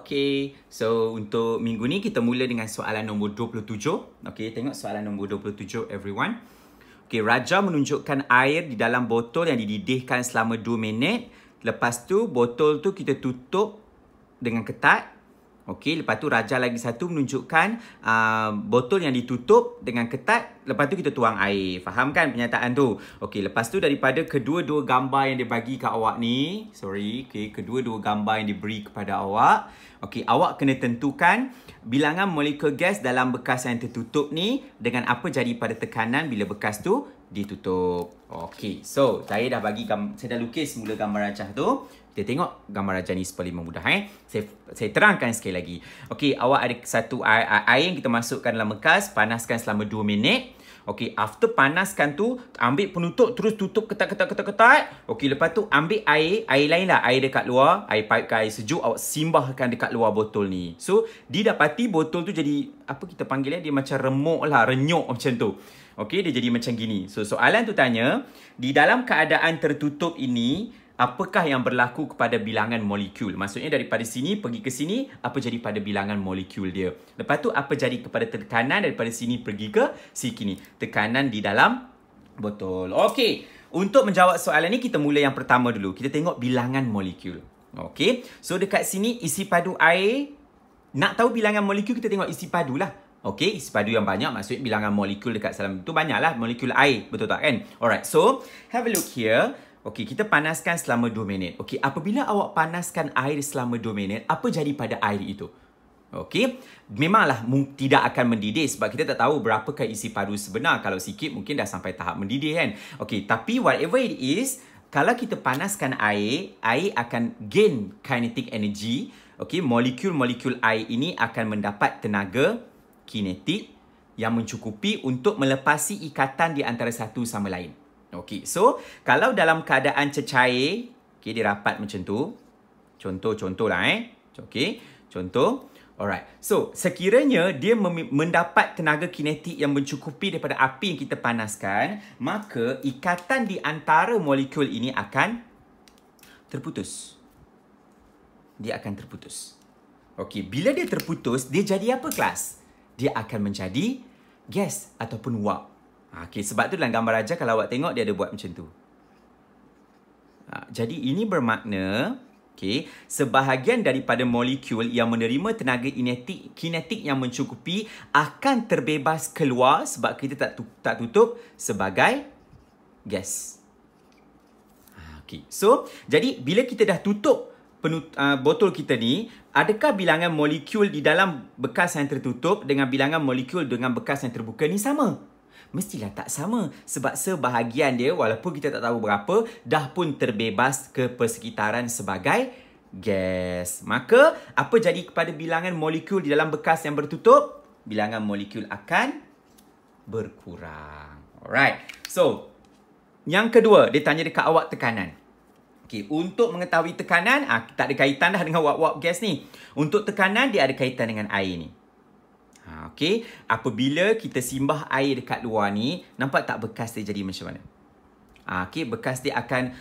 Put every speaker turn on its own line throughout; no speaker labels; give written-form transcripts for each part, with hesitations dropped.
Okay, so untuk minggu ni kita mula dengan soalan nombor 27. Okay, tengok soalan nombor 27 everyone. Okay, Raja menunjukkan air di dalam botol yang dididihkan selama 2 minit. Lepas tu botol tu kita tutup dengan ketat. Okey, lepas tu Raja lagi satu menunjukkan botol yang ditutup dengan ketat. Lepas tu kita tuang air. Faham kan pernyataan tu? Okey, lepas tu daripada kedua-dua gambar yang dia bagi kat awak ni. Okey, kedua-dua gambar yang diberi kepada awak. Okey, awak kena tentukan bilangan molekul gas dalam bekas yang tertutup ni dengan apa jadi pada tekanan bila bekas tu ditutup. Okey, so saya dah lukis mula gambar Raja tu. Kita tengok gambar Raja ni paling mudah. Saya terangkan sekali lagi. Okey, awak ada satu air yang kita masukkan dalam bekas, panaskan selama 2 minit. Okey, after panaskan tu, ambil penutup, terus tutup ketat-ketat. Okey, lepas tu ambil air lain lah, air dekat luar, air pipe ke air sejuk, awak simbahkan dekat luar botol ni. So, didapati botol tu jadi, apa kita panggil dia macam remuk lah, renyuk macam tu. Okey, dia jadi macam gini. So, soalan tu tanya, di dalam keadaan tertutup ini, apakah yang berlaku kepada bilangan molekul? Maksudnya daripada sini pergi ke sini, apa jadi pada bilangan molekul dia? Lepas tu apa jadi kepada tekanan daripada sini pergi ke sini? Tekanan di dalam botol. Okey, untuk menjawab soalan ni kita mula yang pertama dulu. Kita tengok bilangan molekul. Okey, so dekat sini isi padu air. Nak tahu bilangan molekul kita tengok isi padu lah. Okey, isi padu yang banyak maksudnya bilangan molekul dekat dalam tu banyaklah molekul air. Betul tak kan? Alright, so have a look here. Okey, kita panaskan selama 2 minit. Okey, apabila awak panaskan air selama 2 minit, apa jadi pada air itu? Okey, memanglah tidak akan mendidih sebab kita tak tahu berapakah isi padu sebenar. Kalau sikit mungkin dah sampai tahap mendidih kan. Okey, tapi whatever it is, kalau kita panaskan air akan gain kinetic energy. Okey, molekul-molekul air ini akan mendapat tenaga kinetik yang mencukupi untuk melepasi ikatan di antara satu sama lain. Okey, so kalau dalam keadaan cecair, okey, dia rapat macam tu. Contoh lah Okey, contoh. Alright. So, sekiranya dia mendapat tenaga kinetik yang mencukupi daripada api yang kita panaskan, maka ikatan di antara molekul ini akan terputus. Dia akan terputus. Okey, bila dia terputus, dia jadi apa kelas? Dia akan menjadi gas ataupun wap. Okey, sebab tu dalam gambar Raja kalau awak tengok dia ada buat macam tu. Jadi ini bermakna sebahagian daripada molekul yang menerima tenaga kinetik yang mencukupi akan terbebas keluar sebab kita tak tutup sebagai gas. Okey. So, jadi bila kita dah tutup botol kita ni, adakah bilangan molekul di dalam bekas yang tertutup dengan bilangan molekul dengan bekas yang terbuka ni sama? Mestilah tak sama sebab sebahagian dia walaupun kita tak tahu berapa dah pun terbebas ke persekitaran sebagai gas. Maka apa jadi kepada bilangan molekul di dalam bekas yang bertutup? Bilangan molekul akan berkurang. Alright. So, yang kedua dia tanya dekat awak tekanan. Okey, untuk mengetahui tekanan tak ada kaitan dah dengan wap-wap gas ni. Untuk tekanan dia ada kaitan dengan air ni. Okey, apabila kita simbah air dekat luar ni, nampak tak bekas dia jadi macam mana? Okey, bekas dia akan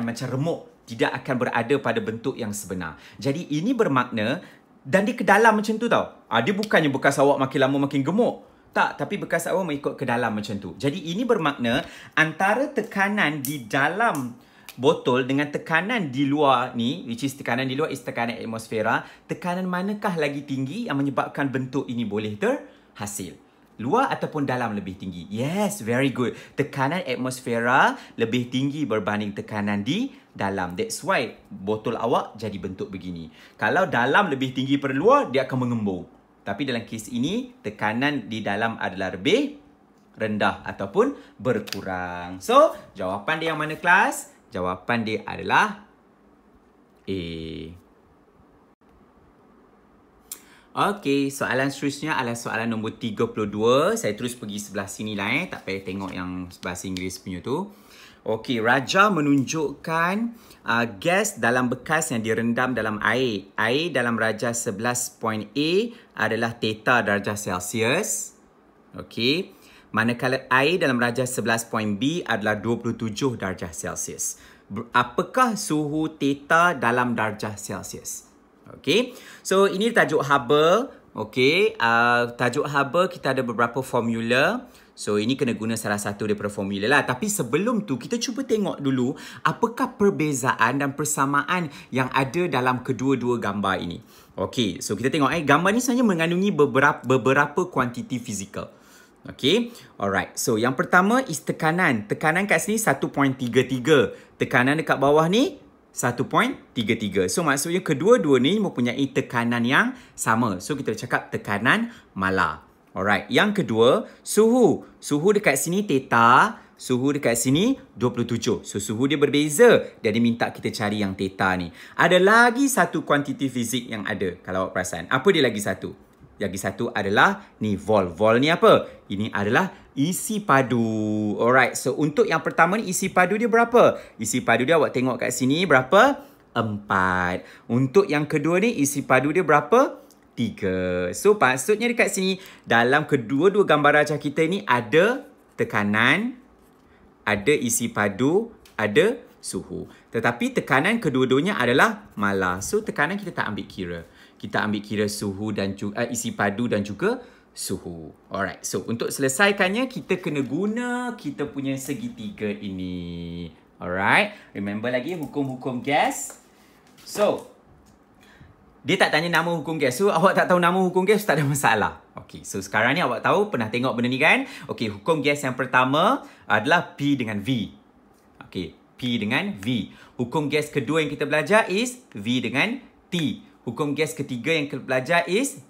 macam remuk, tidak akan berada pada bentuk yang sebenar. Jadi ini bermakna dan dia ke dalam macam tu tau. Dia bukannya bekas awak makin lama makin gemuk. Tak, tapi bekas awak mengikut ke dalam macam tu. Jadi ini bermakna antara tekanan di dalam botol dengan tekanan di luar ni, which is tekanan di luar is tekanan atmosfera, tekanan manakah lagi tinggi yang menyebabkan bentuk ini boleh terhasil? Luar ataupun dalam lebih tinggi? Yes, very good. Tekanan atmosfera lebih tinggi berbanding tekanan di dalam. That's why botol awak jadi bentuk begini. Kalau dalam lebih tinggi pada luar, dia akan mengembung. Tapi dalam kes ini, tekanan di dalam adalah lebih rendah ataupun berkurang. So, jawapan dia yang mana kelas? Jawapan dia adalah A. Okey, soalan seterusnya adalah soalan nombor 32. Saya terus pergi sebelah sini lah tak payah tengok yang bahasa Inggeris punya tu. Okey, Raja menunjukkan gas dalam bekas yang direndam dalam air. Air dalam darjah 11.A adalah theta darjah Celsius. Okey. Manakala air dalam darjah 11.B adalah 27 darjah Celsius. Apakah suhu theta dalam darjah Celsius? Okey. So, ini tajuk Haber. Okey. Tajuk Haber kita ada beberapa formula. So, ini kena guna salah satu daripada formula lah. Tapi sebelum tu, kita cuba tengok dulu apakah perbezaan dan persamaan yang ada dalam kedua-dua gambar ini. Okey. So, kita tengok gambar ni sebenarnya mengandungi beberapa kuantiti fizikal. Okay, alright. So, yang pertama is tekanan. Tekanan kat sini 1.33. Tekanan dekat bawah ni 1.33. So, maksudnya kedua-dua ni mempunyai tekanan yang sama. So, kita cakap tekanan malar. Alright. Yang kedua, suhu. Suhu dekat sini theta. Suhu dekat sini 27. So, suhu dia berbeza. Dia minta kita cari yang theta ni. Ada lagi satu kuantiti fizik yang ada. Kalau awak perasan. Apa dia lagi satu? Lagi satu adalah ni vol. Vol ni apa? Ini adalah isi padu. Alright. So, untuk yang pertama ni isi padu dia berapa? Isi padu dia awak tengok kat sini berapa? 4. Untuk yang kedua ni isi padu dia berapa? 3. So, maksudnya dekat sini dalam kedua-dua gambar rajah kita ni ada tekanan, ada isi padu, ada suhu. Tetapi tekanan kedua-duanya adalah malar. So, tekanan kita tak ambil kira. Kita ambil kira suhu dan isi padu dan juga suhu. Alright. So, untuk selesaikannya, kita kena guna kita punya segitiga ini. Alright. Remember lagi hukum-hukum gas. So, dia tak tanya nama hukum gas. So, awak tak tahu nama hukum gas, tak ada masalah. Okay. So, sekarang ni awak tahu, pernah tengok benda ni kan? Okay. Hukum gas yang pertama adalah P dengan V. Okay. P dengan V. Hukum gas kedua yang kita belajar is V dengan T. Hukum gas ketiga yang kita belajar is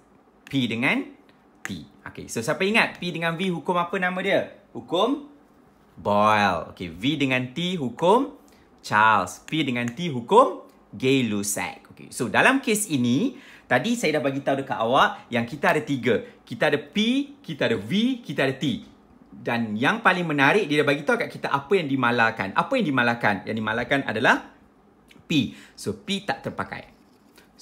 P dengan T. Okay, so siapa ingat P dengan V hukum apa nama dia? Hukum Boyle. Okay, V dengan T hukum Charles. P dengan T hukum Gay-Lussac. Okay, so dalam kes ini, tadi saya dah bagi tahu dekat awak yang kita ada 3. Kita ada P, kita ada V, kita ada T. Dan yang paling menarik, dia dah bagi tahu kat kita apa yang dimalarkan. Apa yang dimalarkan? Yang dimalarkan adalah P. So, P tak terpakai.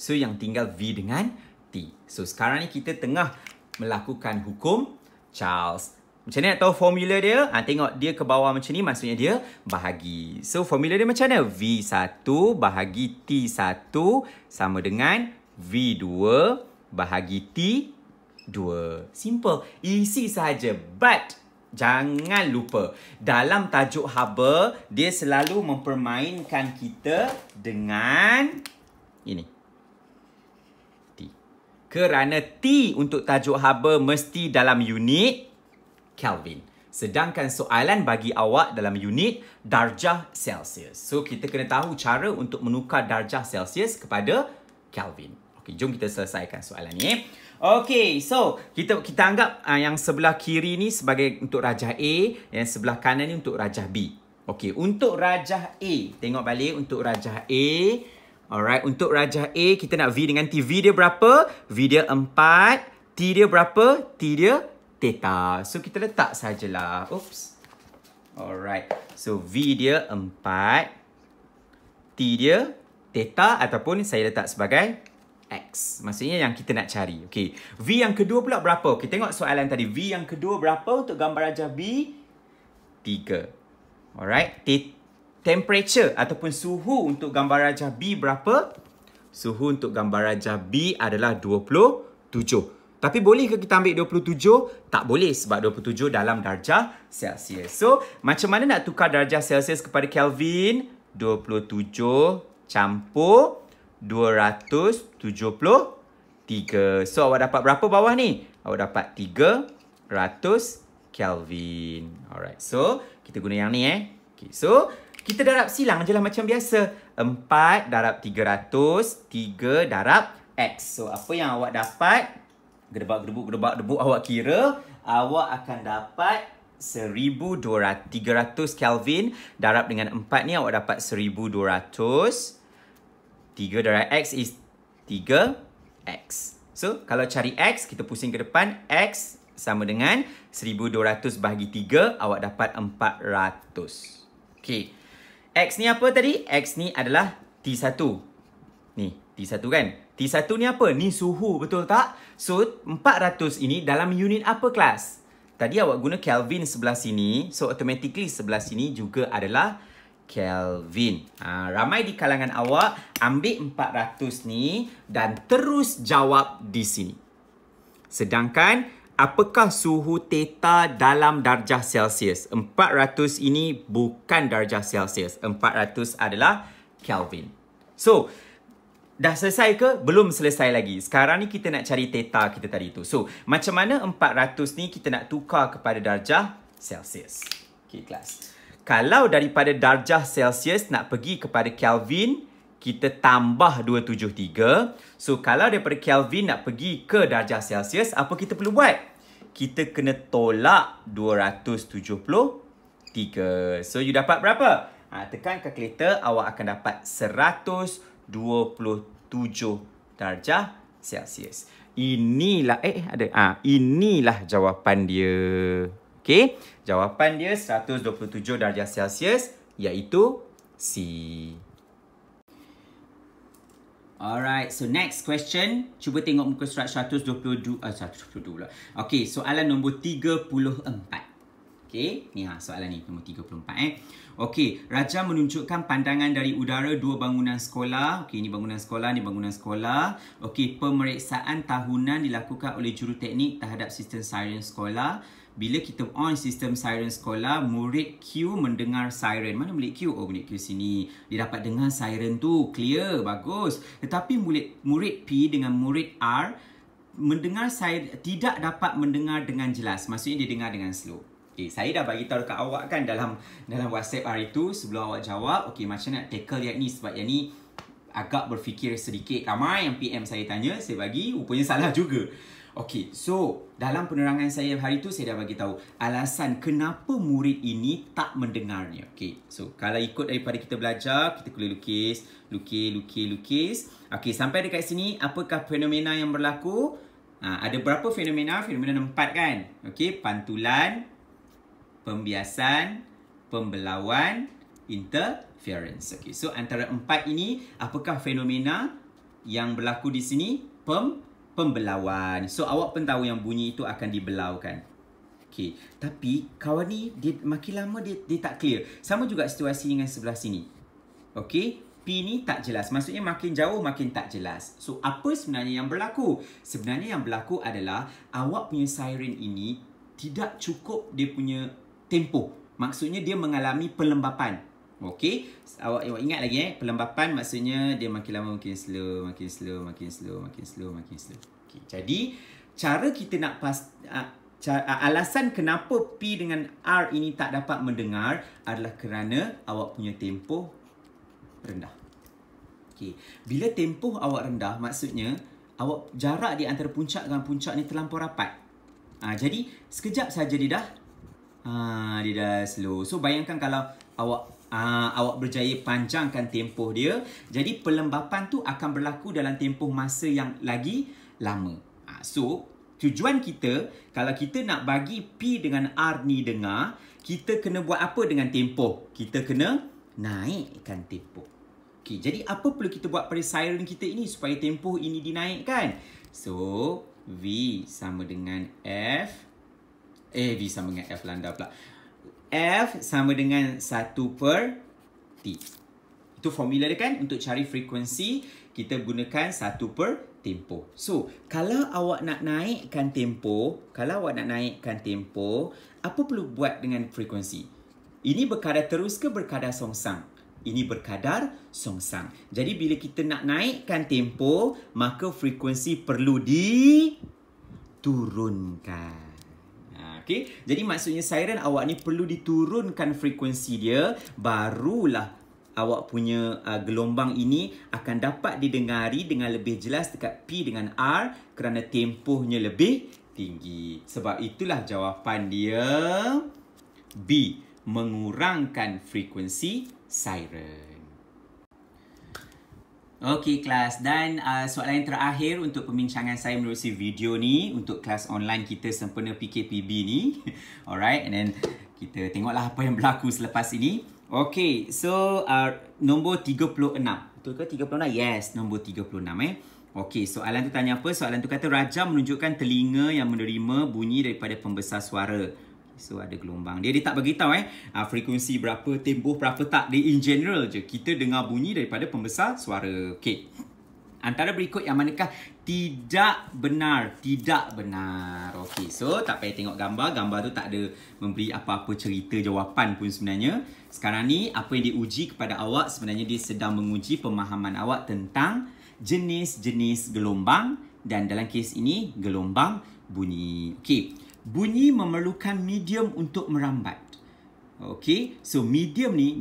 So, yang tinggal V dengan T. So, sekarang ni kita tengah melakukan hukum Charles. Macam mana nak tahu formula dia? Tengok dia ke bawah macam ni, maksudnya dia bahagi. So, formula dia macam mana? V1 bahagi T1 sama dengan V2 bahagi T2. Simple. Isi sahaja. But, jangan lupa, dalam tajuk Haber, dia selalu mempermainkan kita dengan ini. Kerana T untuk tajuk Haber mesti dalam unit Kelvin. Sedangkan soalan bagi awak dalam unit darjah Celsius. So, kita kena tahu cara untuk menukar darjah Celsius kepada Kelvin. Okey, jom kita selesaikan soalan ni. Okey, so kita anggap yang sebelah kiri ni sebagai untuk rajah A, yang sebelah kanan ni untuk rajah B. Okey, untuk rajah A, tengok balik untuk rajah A. Alright, untuk rajah A, kita nak V dengan T. V dia berapa? V dia 4. T dia berapa? T dia theta. So, kita letak sajalah. Oops. Alright. So, V dia 4. T dia theta ataupun saya letak sebagai X. Maksudnya yang kita nak cari. Okay. V yang kedua pula berapa? Okay, tengok soalan tadi. V yang kedua berapa untuk gambar rajah B? 3. Alright. Temperature ataupun suhu untuk gambar rajah B berapa? Suhu untuk gambar rajah B adalah 27. Tapi bolehkah kita ambil 27? Tak boleh sebab 27 dalam darjah Celsius. So, macam mana nak tukar darjah Celsius kepada Kelvin? 27 campur 273. So, awak dapat berapa bawah ni? Awak dapat 300 Kelvin. Alright. So, kita guna yang ni Okay. So, kita darab silang je lah macam biasa. 4 darab 300, 3 darab X. So, apa yang awak dapat? Gedebak-gedebuk awak kira. Awak akan dapat 1,200. 300 Kelvin darab dengan 4 ni awak dapat 1,200. 3 darab X is 3X. So, kalau cari X, kita pusing ke depan. X sama dengan 1,200 bahagi 3, awak dapat 400. Okay. X ni apa tadi? X ni adalah T1. Ni, T1 kan? T1 ni apa? Ni suhu, betul tak? So, 400 ini dalam unit apa kelas? tadi awak guna Kelvin sebelah sini. So, automatically sebelah sini juga adalah Kelvin. Ramai di kalangan awak ambil 400 ni dan terus jawab di sini. Sedangkan, apakah suhu theta dalam darjah Celsius? 400 ini bukan darjah Celsius. 400 adalah Kelvin. So, dah selesai ke? Belum selesai lagi. Sekarang ni kita nak cari theta kita tadi tu. So, macam mana 400 ni kita nak tukar kepada darjah Celsius? Okay, kelas. Kalau daripada darjah Celsius nak pergi kepada Kelvin, kita tambah 273. So, kalau daripada Kelvin nak pergi ke darjah Celsius, apa kita perlu buat? Kita kena tolak 273. So, you dapat berapa? Tekan kalkulator, awak akan dapat 127 darjah Celsius. Inilah, inilah jawapan dia. Okay, jawapan dia 127 darjah Celsius, iaitu C. Alright, so next question. Cuba tengok muka surat 122 pula. Okay, soalan nombor 34. Okay, ni soalan ni nombor 34 Okay, Raja menunjukkan pandangan dari udara dua bangunan sekolah. Okay, ni bangunan sekolah, ni bangunan sekolah. Okay, pemeriksaan tahunan dilakukan oleh juruteknik terhadap sistem siren sekolah. Bila kita on sistem siren sekolah, murid Q mendengar siren. Mana murid Q? Oh, murid Q sini. Dia dapat dengar siren tu. Clear. Bagus. Tetapi murid P dengan murid R mendengar siren, tidak dapat mendengar dengan jelas. Maksudnya dia dengar dengan slow. Okay, saya dah bagi tahu dekat awak kan dalam WhatsApp hari tu sebelum awak jawab. Okay, macam nak tackle yang ni sebab yang ni agak berfikir sedikit. Ramai yang PM saya tanya, saya bagi, rupanya salah juga. Okay, so dalam penerangan saya hari tu saya dah bagi tahu alasan kenapa murid ini tak mendengarnya. Okay, so kalau ikut daripada kita belajar, kita boleh lukis. Okay, sampai dekat sini, apakah fenomena yang berlaku? Ada berapa fenomena? Fenomena 4 kan? Okay, pantulan, pembiasan, pembelauan, interference. Okay, so antara 4 ini, apakah fenomena yang berlaku di sini? Pembelauan. So, awak pun tahu yang bunyi itu akan dibelaukan. Okay, tapi kawan ni, dia makin lama dia tak clear. Sama juga situasi dengan sebelah sini. Okay, P ni tak jelas. Maksudnya makin jauh, makin tak jelas. So, apa sebenarnya yang berlaku? Sebenarnya yang berlaku adalah awak punya siren ini tidak cukup dia punya tempoh. Maksudnya dia mengalami pelembapan. Okey, awak ingat lagi pelembapan maksudnya dia makin lama makin slow. Okey, jadi cara kita nak alasan kenapa P dengan R ini tak dapat mendengar adalah kerana awak punya tempoh rendah. Okey, bila tempoh awak rendah maksudnya awak jarak di antara puncak dengan puncak ni terlampau rapat. Jadi sekejap saja dia dah slow. So bayangkan kalau awak berjaya panjangkan tempoh dia, jadi pelembapan tu akan berlaku dalam tempoh masa yang lagi lama. So tujuan kita, kalau kita nak bagi P dengan R ni dengar, kita kena buat apa dengan tempoh? Kita kena naikkan tempoh. Okay, jadi apa perlu kita buat pada siren kita ini supaya tempoh ini dinaikkan? So V sama dengan F. V sama dengan F lambda pula. F sama dengan 1 per T. Itu formula dia kan. Untuk cari frekuensi, kita gunakan 1 per tempoh. So, kalau awak nak naikkan tempoh, apa perlu buat dengan frekuensi? Ini berkadar terus ke berkadar songsang? Ini berkadar songsang. Jadi, bila kita nak naikkan tempoh, maka frekuensi perlu diturunkan. Okay. Jadi maksudnya siren awak ni perlu diturunkan frekuensi dia, barulah awak punya gelombang ini akan dapat didengari dengan lebih jelas dekat P dengan R kerana tempohnya lebih tinggi. Sebab itulah jawapan dia B, mengurangkan frekuensi siren. Okey kelas, dan soalan yang terakhir untuk pembincangan saya menerusi video ni untuk kelas online kita sempena PKPB ni. Alright, and then kita tengoklah apa yang berlaku selepas ini. Okey, so nombor 36. Betul ke 36? Yes, nombor 36 Okey, soalan tu tanya apa? Soalan tu kata Raja menunjukkan telinga yang menerima bunyi daripada pembesar suara. So ada gelombang. Dia tak beritahu frekuensi berapa, tempoh berapa, tak. Dia in general je. Kita dengar bunyi daripada pembesar suara. Okey. Antara berikut yang manakah tidak benar? Tidak benar. Okey, so tak payah tengok gambar. Gambar tu tak ada memberi apa-apa cerita jawapan pun sebenarnya. Sekarang ni, apa yang diuji kepada awak sebenarnya dia sedang menguji pemahaman awak tentang jenis-jenis gelombang dan dalam kes ini, gelombang bunyi. Okey, bunyi memerlukan medium untuk merambat. Okey, so medium ni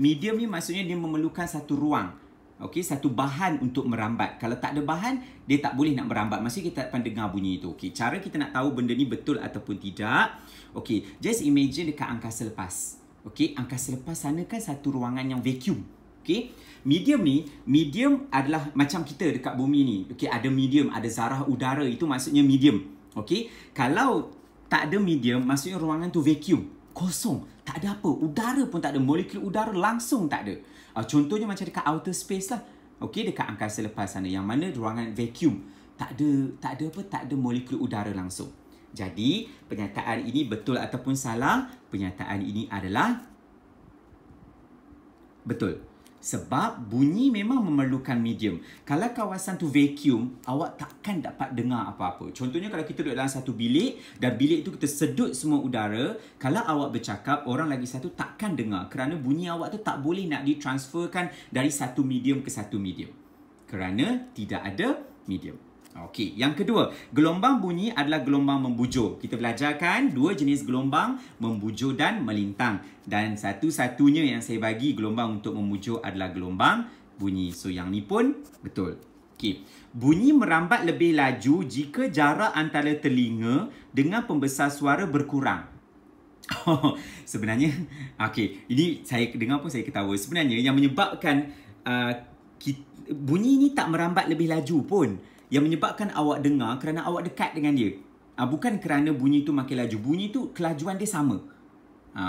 maksudnya dia memerlukan satu ruang. Okey, satu bahan untuk merambat. Kalau tak ada bahan, dia tak boleh nak merambat. Maksudnya kita tak akan dengar bunyi itu. Okey, cara kita nak tahu benda ni betul ataupun tidak. Okey, just imagine dekat angkasa lepas. Okey, angkasa lepas sana kan satu ruangan yang vacuum. Okey, medium adalah macam kita dekat bumi ni. Okey, ada medium, ada zarah udara, itu maksudnya medium. Okey, kalau tak ada medium, maksudnya ruangan tu vacuum, kosong, tak ada apa, udara pun tak ada, molekul udara langsung tak ada. Contohnya macam dekat outer space lah. Okey, dekat angkasa lepas sana yang mana ruangan vacuum, tak ada molekul udara langsung. Jadi, pernyataan ini betul ataupun salah? Pernyataan ini adalah betul. Sebab bunyi memang memerlukan medium. Kalau kawasan tu vacuum, awak takkan dapat dengar apa-apa. Contohnya kalau kita duduk dalam satu bilik dan bilik tu kita sedut semua udara, kalau awak bercakap, orang lagi satu takkan dengar kerana bunyi awak tu tak boleh nak ditransferkan dari satu medium ke satu medium. Kerana tidak ada medium. Okey, yang kedua, gelombang bunyi adalah gelombang membujur. Kita belajarkan dua jenis gelombang, membujur dan melintang. Dan satu-satunya yang saya bagi gelombang untuk membujur adalah gelombang bunyi. So, yang ni pun betul. Okey, bunyi merambat lebih laju jika jarak antara telinga dengan pembesar suara berkurang. Sebenarnya, okey, ini saya dengar pun saya ketawa. Sebenarnya yang menyebabkan bunyi ni tak merambat lebih laju pun. Yang menyebabkan awak dengar kerana awak dekat dengan dia. Bukan kerana bunyi tu makin laju. Bunyi tu kelajuan dia sama.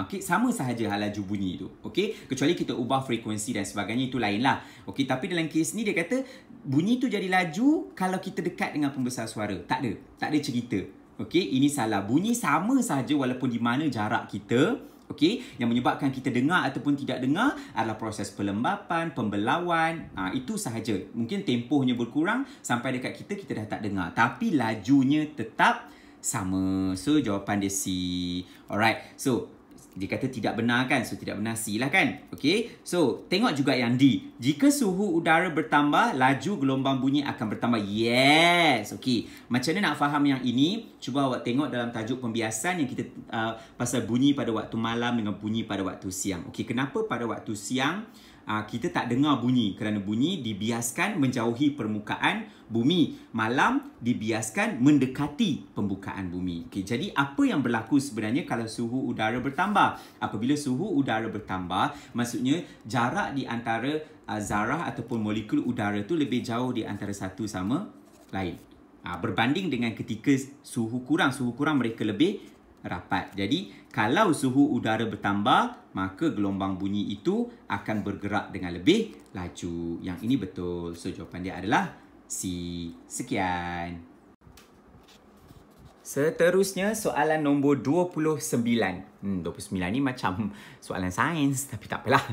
Okay, sama sahaja hal laju bunyi tu. Okay? Kecuali kita ubah frekuensi dan sebagainya, itu lainlah. Okay, tapi dalam kes ni dia kata bunyi tu jadi laju kalau kita dekat dengan pembesar suara. Tak ada cerita. Okay, ini salah. Bunyi sama sahaja walaupun di mana jarak kita. Okey, yang menyebabkan kita dengar ataupun tidak dengar adalah proses pelembapan, pembelauan. Itu sahaja. Mungkin tempohnya berkurang sampai dekat kita dah tak dengar. Tapi lajunya tetap sama. So, jawapan dia C. Alright. So, dia kata tidak benar kan? So, tidak benar C lah kan? Okey. So, tengok juga yang D. Jika suhu udara bertambah, laju gelombang bunyi akan bertambah. Yes! Okey. Macam mana nak faham yang ini? Cuba awak tengok dalam tajuk pembiasan yang kita pasal bunyi pada waktu malam dengan bunyi pada waktu siang. Okey, kenapa pada waktu siang kita tak dengar bunyi? Kerana bunyi dibiaskan menjauhi permukaan bumi. Malam dibiaskan mendekati permukaan bumi. Okey, jadi apa yang berlaku sebenarnya kalau suhu udara bertambah? Apabila suhu udara bertambah, maksudnya jarak di antara zarah ataupun molekul udara tu lebih jauh di antara satu sama lain. Berbanding dengan ketika suhu kurang mereka lebih rapat. Jadi, kalau suhu udara bertambah, maka gelombang bunyi itu akan bergerak dengan lebih laju. Yang ini betul. So, jawapan dia adalah C. Sekian. Seterusnya, soalan nombor 29. 29 ni macam soalan sains, tapi tak apalah.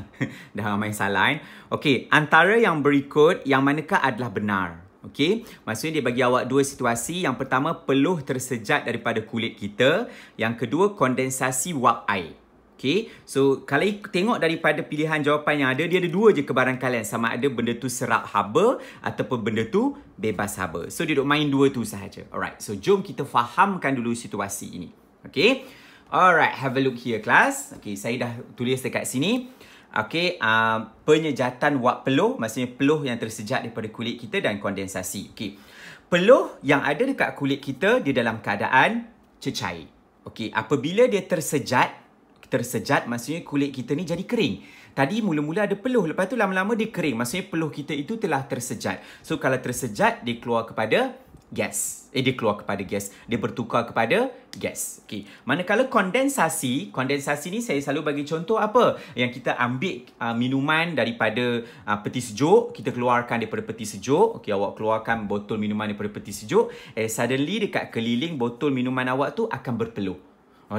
Dah ramai salah. Okey, antara yang berikut, yang manakah adalah benar? Okey, maksudnya dia bagi awak dua situasi. Yang pertama, peluh tersejat daripada kulit kita. Yang kedua, kondensasi wap air. Okey, so kalau tengok daripada pilihan jawapan yang ada, dia ada dua je kebarangkalian. Sama ada benda tu serap haba ataupun benda tu bebas haba. So, dia duk main dua tu sahaja. Alright, so jom kita fahamkan dulu situasi ini. Okey, alright, have a look here class. Okey, saya dah tulis dekat sini. Okey, penyejatan wap peluh, maksudnya peluh yang tersejat daripada kulit kita dan kondensasi. Okey, peluh yang ada dekat kulit kita, dia dalam keadaan cecair. Okey, apabila dia tersejat maksudnya kulit kita ni jadi kering. Tadi mula-mula ada peluh, lepas tu lama-lama dia kering. Maksudnya peluh kita itu telah tersejat. So, kalau tersejat, dia keluar kepada gas. Dia keluar kepada gas. Dia bertukar kepada gas. Okey. Manakala kondensasi ni saya selalu bagi contoh apa? Yang kita ambil minuman daripada peti sejuk, kita keluarkan daripada peti sejuk. Okey, awak keluarkan botol minuman daripada peti sejuk, suddenly dekat keliling botol minuman awak tu akan berpeluh.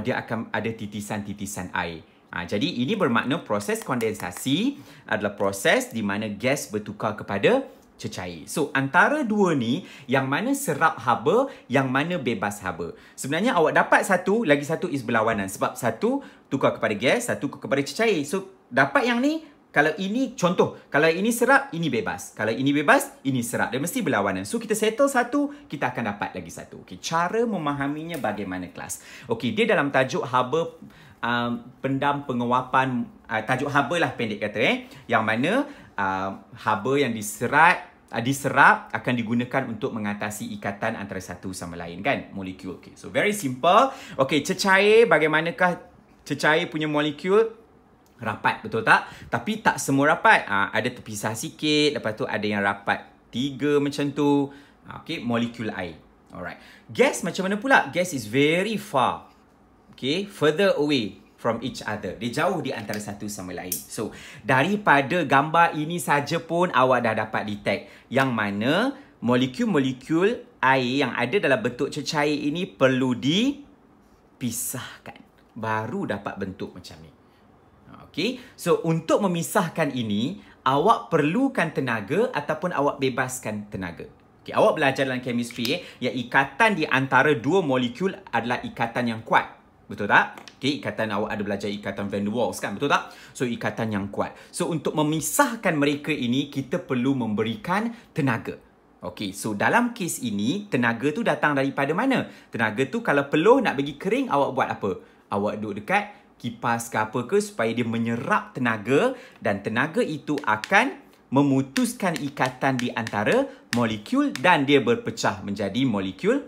Dia akan ada titisan-titisan air. Jadi ini bermakna proses kondensasi adalah proses di mana gas bertukar kepada cecair. So, antara dua ni, yang mana serap haba, yang mana bebas haba. Sebenarnya awak dapat satu, lagi satu is berlawanan. Sebab satu tukar kepada gas, satu kepada cecair. So, dapat yang ni, kalau ini, contoh, kalau ini serap, ini bebas. Kalau ini bebas, ini serap. Dia mesti berlawanan. So, kita settle satu, kita akan dapat lagi satu. Okay, cara memahaminya bagaimana kelas. Okay, dia dalam tajuk haba pendam penguapan, tajuk haba lah pendek kata yang mana haba yang diserap akan digunakan untuk mengatasi ikatan antara satu sama lain kan, molekul. Okay, so very simple. Okay, cecair, bagaimanakah cecair punya molekul? Rapat, betul tak? Tapi tak semua rapat. Ada terpisah sikit, lepas tu ada yang rapat 3 macam tu. Okay, molekul air. Alright. Gas macam mana pula? Gas is very far. Okay, further away from each other. Dia jauh di antara satu sama lain. So, daripada gambar ini saja pun awak dah dapat detect yang mana molekul-molekul air yang ada dalam bentuk cecair ini perlu dipisahkan. Baru dapat bentuk macam ni. Okay, so untuk memisahkan ini, awak perlukan tenaga ataupun awak bebaskan tenaga. Okay, awak belajar dalam chemistry yang ikatan di antara dua molekul adalah ikatan yang kuat. Betul tak? Okay, ikatan awak ada belajar ikatan van der Waals kan? Betul tak? So, ikatan yang kuat. So, untuk memisahkan mereka ini, kita perlu memberikan tenaga. Okay, so dalam kes ini, tenaga tu datang daripada mana? Tenaga tu kalau peluh nak bagi kering, awak buat apa? Awak duduk dekat kipas ke apa ke supaya dia menyerap tenaga dan tenaga itu akan memutuskan ikatan di antara molekul dan dia berpecah menjadi molekul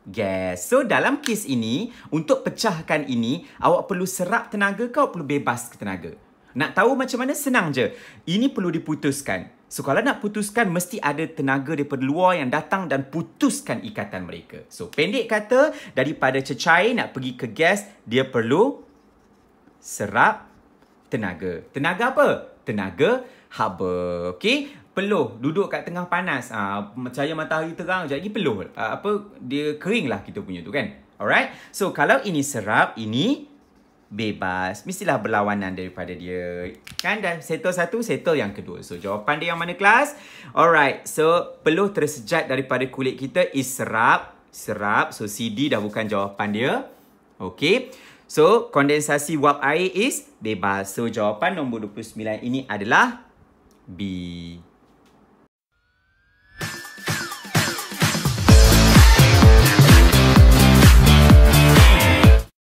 gas. So, dalam kes ini, untuk pecahkan ini, awak perlu serap tenaga ke awak perlu bebas tenaga? Nak tahu macam mana? Senang je. Ini perlu diputuskan. So, kalau nak putuskan, mesti ada tenaga daripada luar yang datang dan putuskan ikatan mereka. So, pendek kata, daripada cecair nak pergi ke gas, dia perlu serap tenaga. Tenaga apa? Tenaga haba. Okey? Peluh duduk kat tengah panas, cahaya matahari terang, sekejap lagi peluh. Dia kering lah kita punya tu kan. Alright. So kalau ini serap, ini bebas. Mestilah berlawanan daripada dia. Kan dah settle satu, settle yang kedua. So jawapan dia yang mana kelas? Alright. So peluh tersejat daripada kulit kita is serap. Serap. So CD dah bukan jawapan dia. Okay. So kondensasi wap air is bebas. So jawapan nombor 29 ini adalah B.